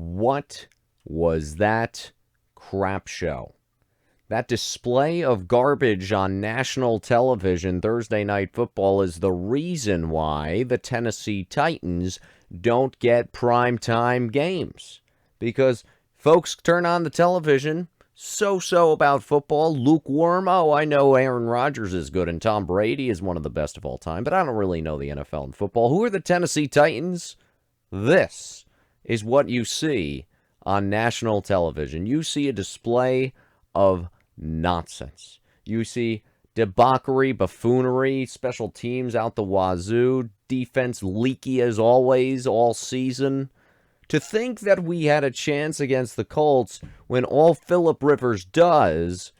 What was that crap show? That display of garbage on national television Thursday Night Football is the reason why the Tennessee Titans don't get primetime games. Because folks turn on the television, so about football, lukewarm. Oh, I know Aaron Rodgers is good and Tom Brady is one of the best of all time, but I don't really know the NFL and football. Who are the Tennessee Titans? This is what you see on national television. You see a display of nonsense. You see debauchery, buffoonery, special teams out the wazoo, defense leaky as always all season. To think that we had a chance against the Colts when all Phillip Rivers does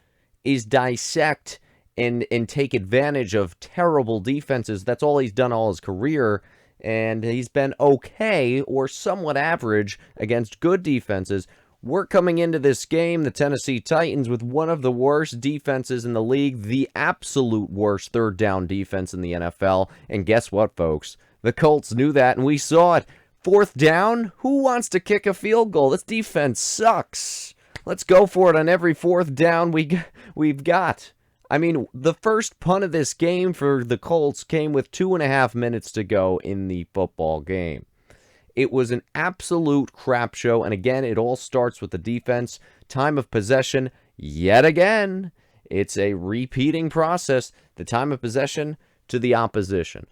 is dissect and take advantage of terrible defenses. That's all he's done all his career. And he's been okay or somewhat average against good defenses. We're coming into this game, the Tennessee Titans, with one of the worst defenses in the league, the absolute worst third down defense in the NFL. And guess what, folks? The Colts knew that, and we saw it. Fourth down? Who wants to kick a field goal? This defense sucks. Let's go for it on every fourth down we've got. I mean, the first punt of this game for the Colts came with 2.5 minutes to go in the football game. It was an absolute crap show, and again, it all starts with the defense. Time of possession, yet again, it's a repeating process. The time of possession to the opposition.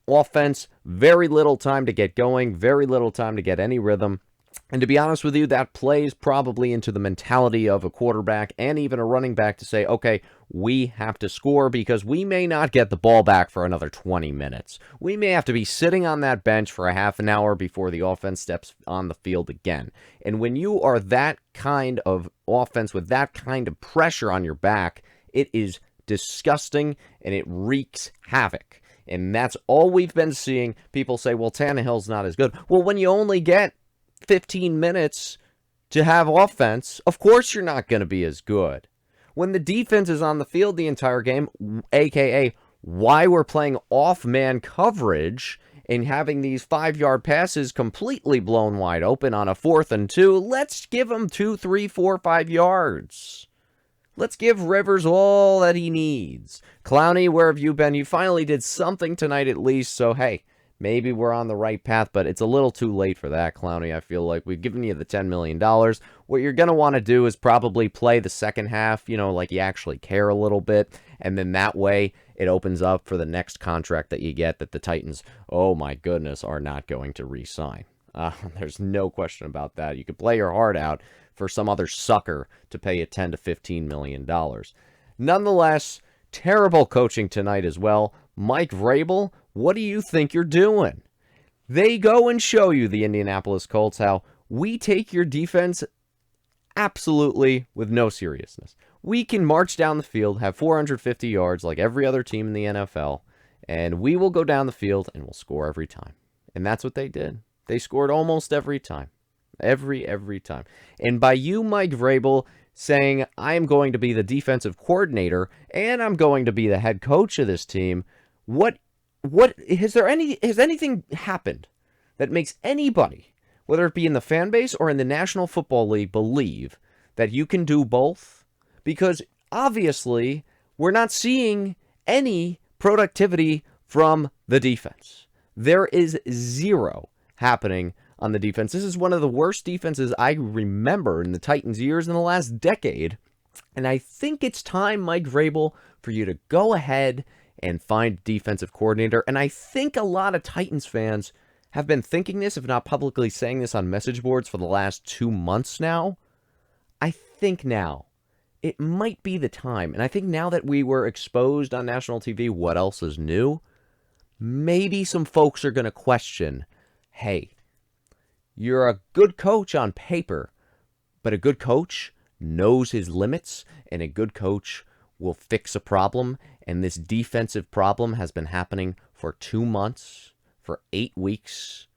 Offense, very little time to get going, very little time to get any rhythm. And to be honest with you, that plays probably into the mentality of a quarterback and even a running back to say, okay, we have to score because we may not get the ball back for another 20 minutes. We may have to be sitting on that bench for a half an hour before the offense steps on the field again. And when you are that kind of offense with that kind of pressure on your back, it is disgusting and it wreaks havoc. And that's all we've been seeing. People say, well, Tannehill's not as good. Well, when you only get 15 minutes to have offense, of course you're not going to be as good. When the defense is on the field the entire game, aka why we're playing off-man coverage and having these 5-yard passes completely blown wide open on a 4th and 2, let's give them 2, 3, 4, 5 yards. Let's give Rivers all that he needs. Clowney, where have you been? You finally did something tonight at least, so hey, maybe we're on the right path, but it's a little too late for that, Clowney. I feel like we've given you the $10 million. What you're going to want to do is probably play the second half, like you actually care a little bit, and then that way it opens up for the next contract that you get that the Titans, oh my goodness, are not going to re-sign. There's no question about that. You could play your heart out for some other sucker to pay you $10 to $15 million. Nonetheless, terrible coaching tonight as well. Mike Vrabel, what do you think you're doing? They go and show you, the Indianapolis Colts, how we take your defense absolutely with no seriousness. We can march down the field, have 450 yards like every other team in the NFL, and we will go down the field and we'll score every time. And that's what they did. They scored almost every time. Every time. And by you, Mike Vrabel, saying, I am going to be the defensive coordinator and I'm going to be the head coach of this team, what has anything happened that makes anybody, whether it be in the fan base or in the National Football League, believe that you can do both? Because obviously we're not seeing any productivity from the defense. There is zero happening on the defense. This is one of the worst defenses I remember in the Titans' years in the last decade. And I think it's time, Mike Vrabel, for you to go ahead and find a defensive coordinator. And I think a lot of Titans fans have been thinking this, if not publicly saying this on message boards for the last 2 months now. I think now it might be the time. And I think now that we were exposed on national TV, what else is new? Maybe some folks are going to question, hey, you're a good coach on paper, but a good coach knows his limits, and a good coach will fix a problem. And this defensive problem has been happening for 2 months, for 8 weeks.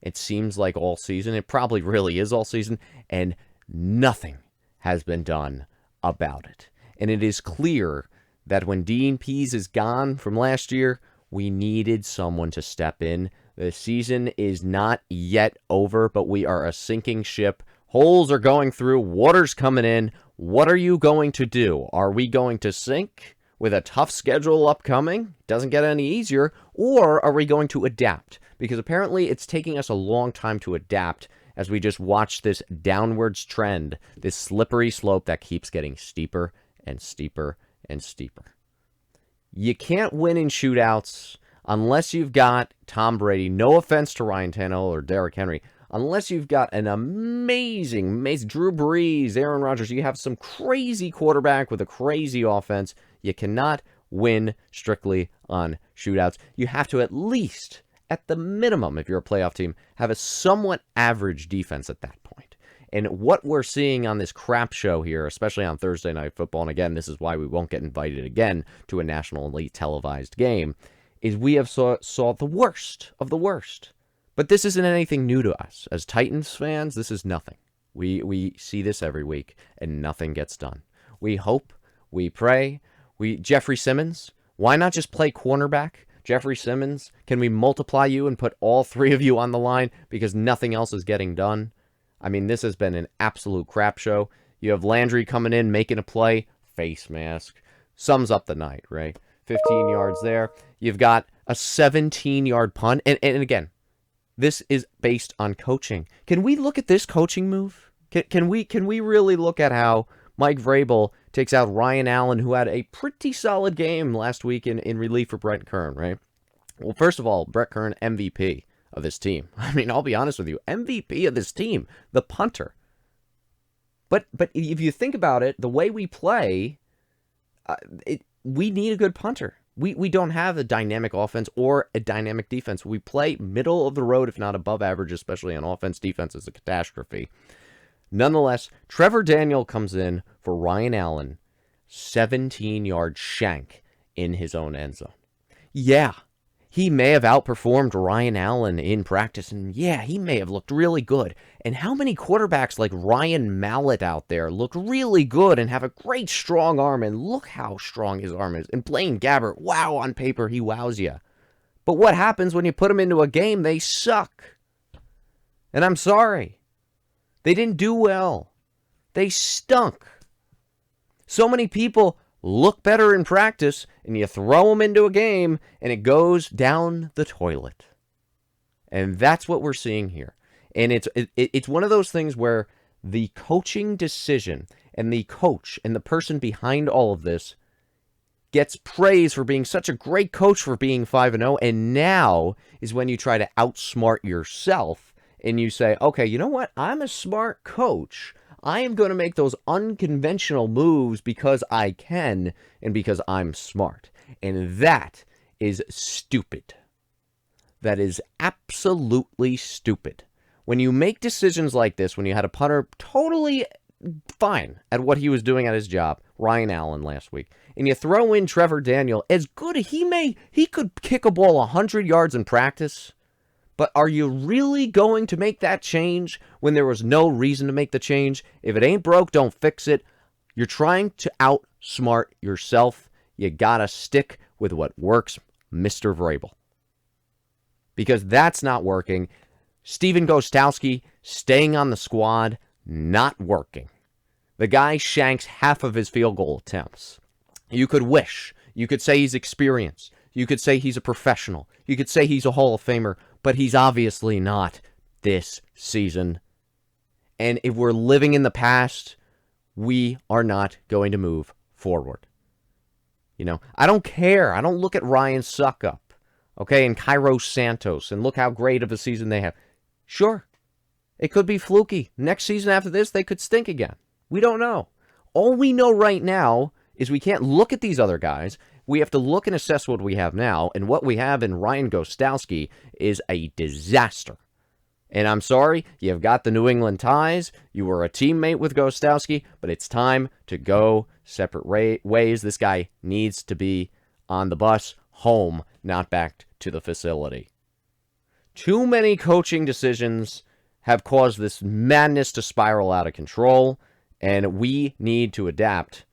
It seems like all season. It probably really is all season, and nothing has been done about it. And it is clear that when Dean Pease is gone from last year, we needed someone to step in. The season is not yet over, but we are a sinking ship. Holes are going through. Water's coming in. What are you going to do? Are we going to sink with a tough schedule upcoming? Doesn't get any easier. Or are we going to adapt? Because apparently it's taking us a long time to adapt as we just watch this downwards trend, this slippery slope that keeps getting steeper and steeper and steeper. You can't win in shootouts unless you've got Tom Brady. No offense to Ryan Tannehill or Derrick Henry. Unless you've got an amazing Drew Brees, Aaron Rodgers, you have some crazy quarterback with a crazy offense. You cannot win strictly on shootouts. You have to at least, at the minimum, if you're a playoff team, have a somewhat average defense at that point. And what we're seeing on this crap show here, especially on Thursday Night Football, and again, this is why we won't get invited again to a nationally televised game, is we have saw the worst of the worst. But this isn't anything new to us. As Titans fans, this is nothing. We see this every week, and nothing gets done. We hope, we pray, Jeffrey Simmons, why not just play cornerback? Jeffrey Simmons, can we multiply you and put all three of you on the line because nothing else is getting done? I mean, this has been an absolute crap show. You have Landry coming in, making a play, face mask. Sums up the night, right? 15 yards there. You've got a 17-yard punt. And again, this is based on coaching. Can we look at this coaching move? Can we really look at how Mike Vrabel takes out Ryan Allen, who had a pretty solid game last week in relief for Brett Kern, right? Well, first of all, Brett Kern, MVP of this team. I mean, I'll be honest with you, MVP of this team, the punter. But if you think about it, the way we play, we need a good punter. We don't have a dynamic offense or a dynamic defense. We play middle of the road, if not above average, especially on offense. Defense is a catastrophe. Nonetheless, Trevor Daniel comes in for Ryan Allen, 17-yard shank in his own end zone. Yeah, he may have outperformed Ryan Allen in practice, and yeah, he may have looked really good. And how many quarterbacks like Ryan Mallett out there look really good and have a great strong arm, and look how strong his arm is. And Blaine Gabbert, wow, on paper, he wows you. But what happens when you put them into a game? They suck. And I'm sorry. They didn't do well. They stunk. So many people look better in practice, and you throw them into a game, and it goes down the toilet. And that's what we're seeing here. And it's one of those things where the coaching decision and the coach and the person behind all of this gets praise for being such a great coach for being 5-0, and now is when you try to outsmart yourself and you say, okay, you know what? I'm a smart coach. I am going to make those unconventional moves because I can and because I'm smart. And that is stupid. That is absolutely stupid. When you make decisions like this, when you had a punter totally fine at what he was doing at his job, Ryan Allen last week, and you throw in Trevor Daniel, as good as he could kick a ball 100 yards in practice. But are you really going to make that change when there was no reason to make the change? If it ain't broke, don't fix it. You're trying to outsmart yourself. You gotta stick with what works, Mr. Vrabel. Because that's not working. Stephen Gostkowski staying on the squad, not working. The guy shanks half of his field goal attempts. You could wish. You could say he's experienced. You could say he's a professional. You could say he's a Hall of Famer. But he's obviously not this season. And if we're living in the past, we are not going to move forward. You know, I don't care. I don't look at Ryan Suckup, okay, and Cairo Santos, and look how great of a season they have. Sure, it could be fluky. Next season after this, they could stink again. We don't know. All we know right now is we can't look at these other guys. We have to look and assess what we have now, and what we have in Ryan Gostkowski is a disaster. And I'm sorry, you've got the New England ties. You were a teammate with Gostkowski, but it's time to go separate ways. This guy needs to be on the bus home, not back to the facility. Too many coaching decisions have caused this madness to spiral out of control, and we need to adapt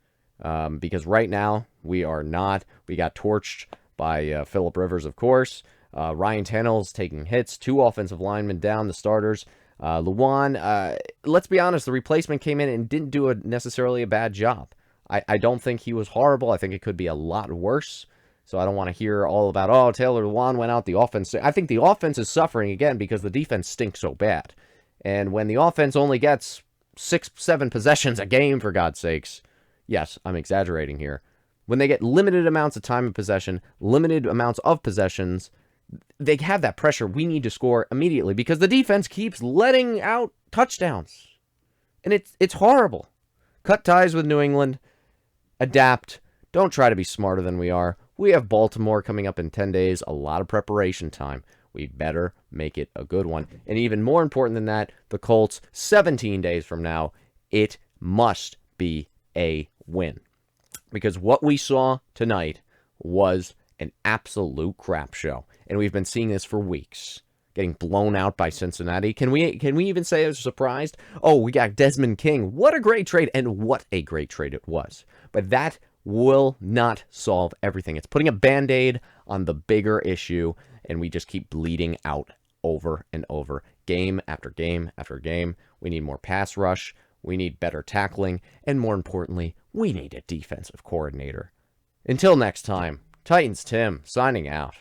because right now we are not. We got torched by Phillip Rivers, of course. Ryan Tannehill's taking hits. 2 offensive linemen down, the starters. Luan, let's be honest, the replacement came in and didn't do necessarily a bad job. I don't think he was horrible. I think it could be a lot worse. So I don't want to hear all about, oh, Taylor Lewan went out, the offense. I think the offense is suffering again because the defense stinks so bad. And when the offense only gets 6-7 possessions a game, for God's sakes, yes, I'm exaggerating here. When they get limited amounts of time of possession, limited amounts of possessions, they have that pressure. We need to score immediately because the defense keeps letting out touchdowns. And it's horrible. Cut ties with New England. Adapt. Don't try to be smarter than we are. We have Baltimore coming up in 10 days. A lot of preparation time. We better make it a good one. And even more important than that, the Colts, 17 days from now, it must be a win. Because what we saw tonight was an absolute crap show. And we've been seeing this for weeks. Getting blown out by Cincinnati. Can we even say I was surprised? Oh, we got Desmond King. What a great trade. And what a great trade it was. But that will not solve everything. It's putting a Band-Aid on the bigger issue, and we just keep bleeding out over and over. Game after game after game. We need more pass rush. We need better tackling. And more importantly, we need a defensive coordinator. Until next time, Titans Tim signing out.